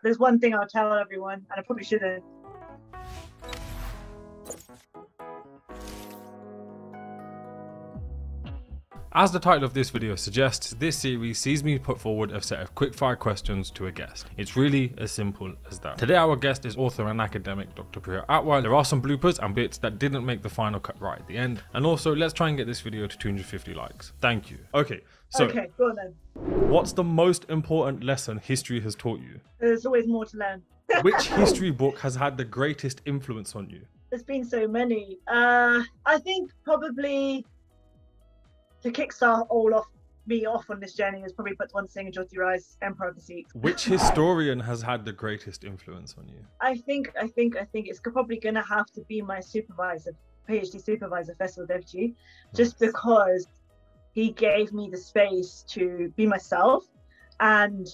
There's one thing I'll tell everyone, and I probably shouldn't. As the title of this video suggests, this series sees me put forward a set of quickfire questions to a guest. It's really as simple as that. Today our guest is author and academic Dr. Priya Atwal. There are some bloopers and bits that didn't make the final cut right at the end. And also, let's try and get this video to 250 likes. Thank you. Okay, so Okay, go on then. what's the most important lesson history has taught you? There's always more to learn. Which history book has had the greatest influence on you? There's been so many. I think probably to kickstart me off on this journey is probably put one thing, Jyotirai's Empire of the Sikhs. Which historian has had the greatest influence on you? I think it's probably gonna have to be my supervisor, PhD supervisor, Faisal Devji, just because he gave me the space to be myself. And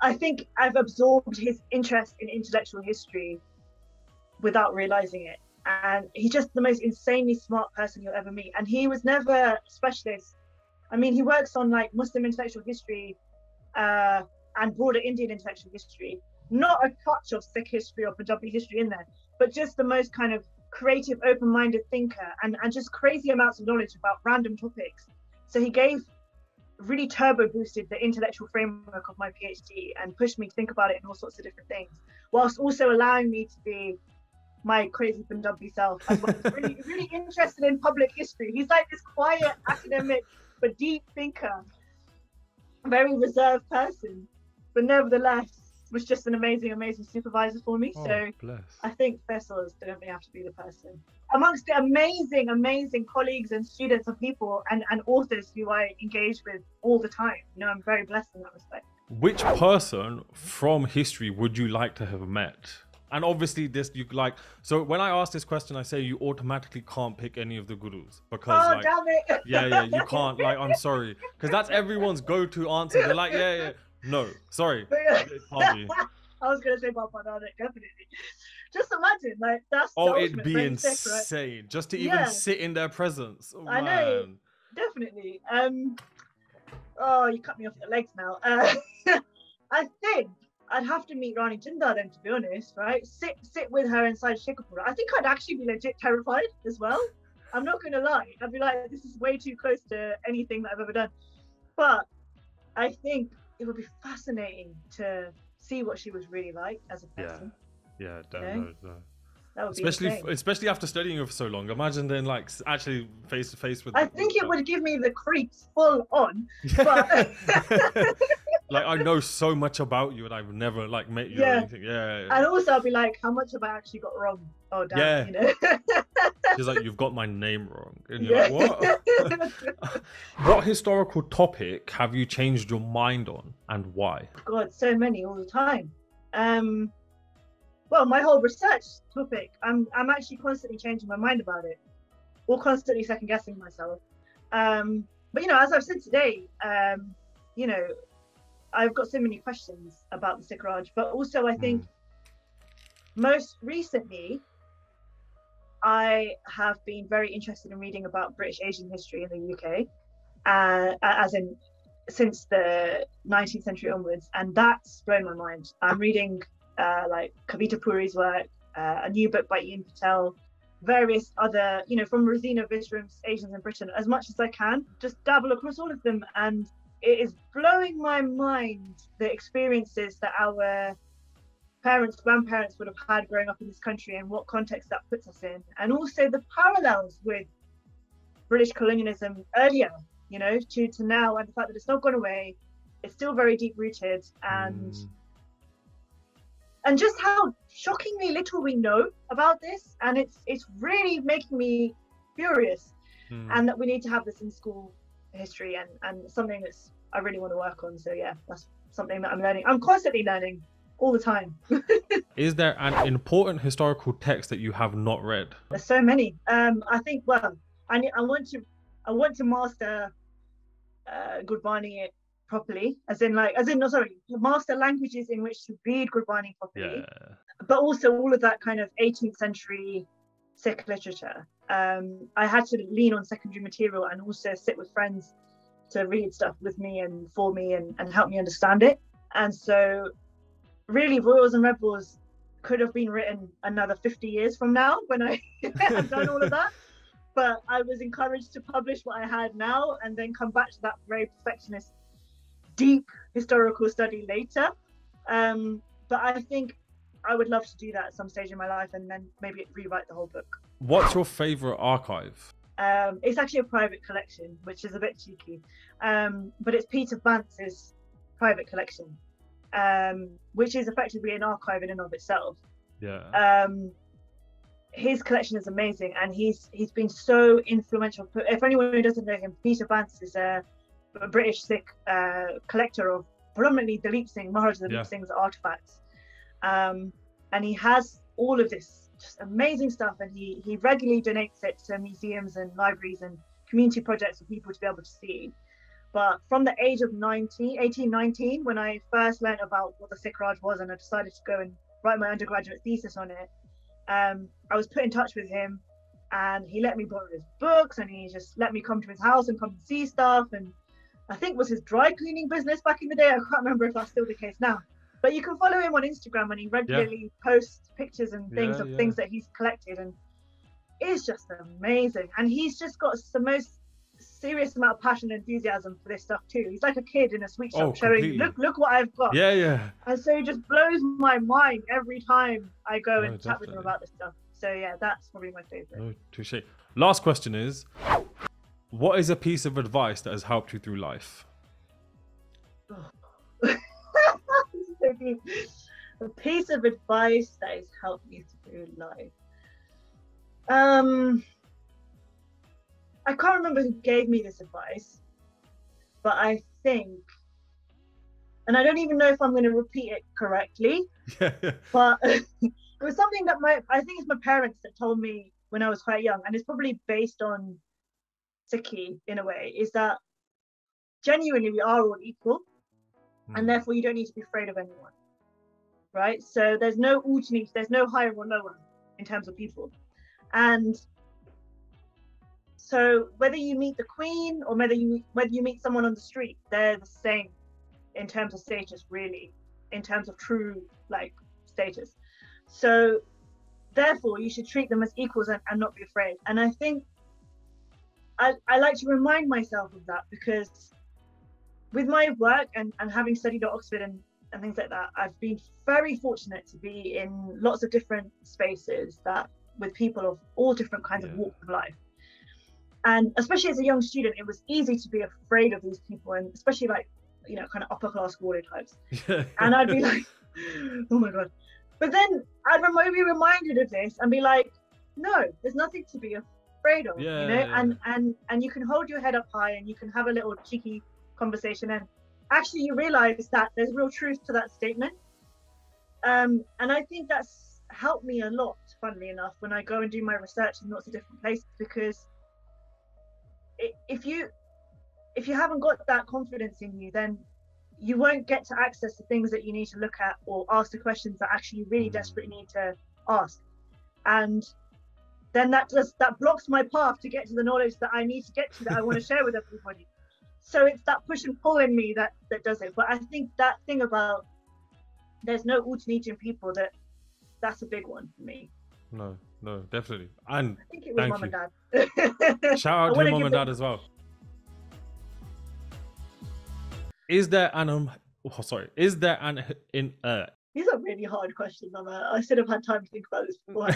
I think I've absorbed his interest in intellectual history without realizing it. And he's just the most insanely smart person you'll ever meet. And he was never a specialist. I mean, he works on like Muslim intellectual history and broader Indian intellectual history. Not a touch of Sikh history or Punjabi history in there, but just the most kind of creative, open-minded thinker and just crazy amounts of knowledge about random topics. So he really turbo boosted the intellectual framework of my PhD and pushed me to think about it in all sorts of different things, whilst also allowing me to be my crazy Punjabi self. I was really interested in public history. He's like this quiet academic but deep thinker, very reserved person, but nevertheless was just an amazing supervisor for me. So bless. I think Faisal is definitely have to be the person. Amongst the amazing colleagues and students and people and authors who I engage with all the time. You know, I'm very blessed in that respect. Which person from history would you like to have met? And obviously this, you like, so when I ask this question, I say you automatically can't pick any of the gurus because like, damn it. yeah, you can't, like, I'm sorry. Because that's everyone's go-to answer. They're like, no, sorry. It can't be. I was going to say Baba Nanak, definitely. Just imagine, like, that's the it'd be insane, sick, right? just to even sit in their presence. Oh, I know, definitely. Oh, you cut me off the legs now. I think I'd have to meet Rani Jinder then, to be honest, right? Sit with her inside Shikapura. I think I'd actually be legit terrified as well. I'm not going to lie. I'd be like, this is way too close to anything that I've ever done. But I think it would be fascinating to see what she was really like as a person. Yeah, definitely. That would be especially after studying her for so long. Imagine then like actually face to face with. I think it would give me the creeps full on. But like I know so much about you and I've never like met you or anything. Yeah. And also I'll be like, how much have I actually got wrong? Oh damn, you know. She's like, you've got my name wrong. And you're like, what? What historical topic have you changed your mind on and why? God, so many all the time. Well, my whole research topic, I'm actually constantly changing my mind about it, or constantly second guessing myself. But you know, as I've said today, you know, I've got so many questions about the Sikh Raj, but also I think most recently, I have been very interested in reading about British Asian history in the UK, as in since the 19th century onwards, and that's blown my mind. I'm reading like Kavita Puri's work, a new book by Ian Patel, various other, you know, from Rosina Visram's Asians in Britain, as much as I can, just dabble across all of them. And it is blowing my mind, the experiences that our parents, grandparents would have had growing up in this country and what context that puts us in. And also the parallels with British colonialism earlier, you know, to now, and the fact that it's not gone away, it's still very deep rooted, and just how shockingly little we know about this. And it's really making me furious, and that we need to have this in school history, and something that's I really want to work on. So yeah, that's something that I'm learning. I'm constantly learning all the time. Is there an important historical text that you have not read? There's so many. I think, well, I want to master Gurbani properly, master languages in which to read Gurbani properly, but also all of that kind of 18th century Sikh literature. I had to lean on secondary material and also sit with friends to read stuff with me and for me and help me understand it. And so really, Royals and Rebels could have been written another 50 years from now when I have done all of that. But I was encouraged to publish what I had now and then come back to that very perfectionist, deep historical study later. But I think I would love to do that at some stage in my life and then maybe rewrite the whole book. What's your favorite archive? It's actually a private collection, which is a bit cheeky. But it's Peter Bantz's private collection, which is effectively an archive in and of itself. Yeah. His collection is amazing, and he's been so influential. If anyone who doesn't know him, Peter Bantz is a British Sikh collector of predominantly Dalip Singh, Maharaja Dalip Singh's artifacts. And he has all of this just amazing stuff, and he regularly donates it to museums and libraries and community projects for people to be able to see. But from the age of 18, 19, when I first learned about what the Sikh Raj was and I decided to go and write my undergraduate thesis on it, I was put in touch with him, and he let me borrow his books, and he just let me come to his house and come and see stuff. And I think it was his dry cleaning business back in the day. I can't remember if that's still the case now. But you can follow him on Instagram, and he regularly posts pictures and things of things that he's collected, and it's just amazing. And he's just got the most serious amount of passion and enthusiasm for this stuff too. He's like a kid in a sweet shop showing, look what I've got. And so it just blows my mind every time I go and chat with him about this stuff. So yeah, that's probably my favorite. Touche. Last question is, what is a piece of advice that has helped you through life? A piece of advice that has helped me through life. I can't remember who gave me this advice, but I think, and I don't even know if I'm going to repeat it correctly, but it was something that I think it's my parents that told me when I was quite young, and it's probably based on Sikhi in a way, is that genuinely we are all equal, and therefore you don't need to be afraid of anyone, right? So there's no ujni, there's no higher or lower in terms of people. And so whether you meet the Queen or whether you meet someone on the street, they're the same in terms of status, really, in terms of true status. So therefore you should treat them as equals and not be afraid. And I think I like to remind myself of that, because with my work and having studied at Oxford and things like that, I've been very fortunate to be in lots of different spaces with people of all different kinds of walks of life. And especially as a young student, it was easy to be afraid of these people, and especially kind of upper class warrior types. And I'd be like, oh my God. But then I'd be reminded of this and be like, no, there's nothing to be afraid of, and you can hold your head up high and you can have a little cheeky conversation, and actually you realize that there's real truth to that statement. And I think that's helped me a lot, funnily enough, when I go and do my research in lots of different places, because if you haven't got that confidence in you, then you won't get to access the things that you need to look at or ask the questions that actually you really desperately need to ask. And then that blocks my path to get to the knowledge that I need to get to, that I want to share with everybody. So it's that push and pull in me that does it. But I think that thing about there's no alternating people, that's a big one for me. No, definitely. And I think it was Mum and Dad. Shout out to Mum and Dad as well. Is there an These are really hard questions, Mama. I should have had time to think about this before.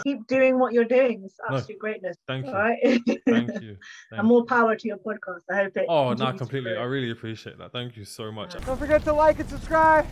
Keep doing what you're doing. It's absolute greatness. Thank you. All right? Thank you. And more power to your podcast. I hope it. Oh, no, completely. I really appreciate that. Thank you so much. Don't forget to like and subscribe.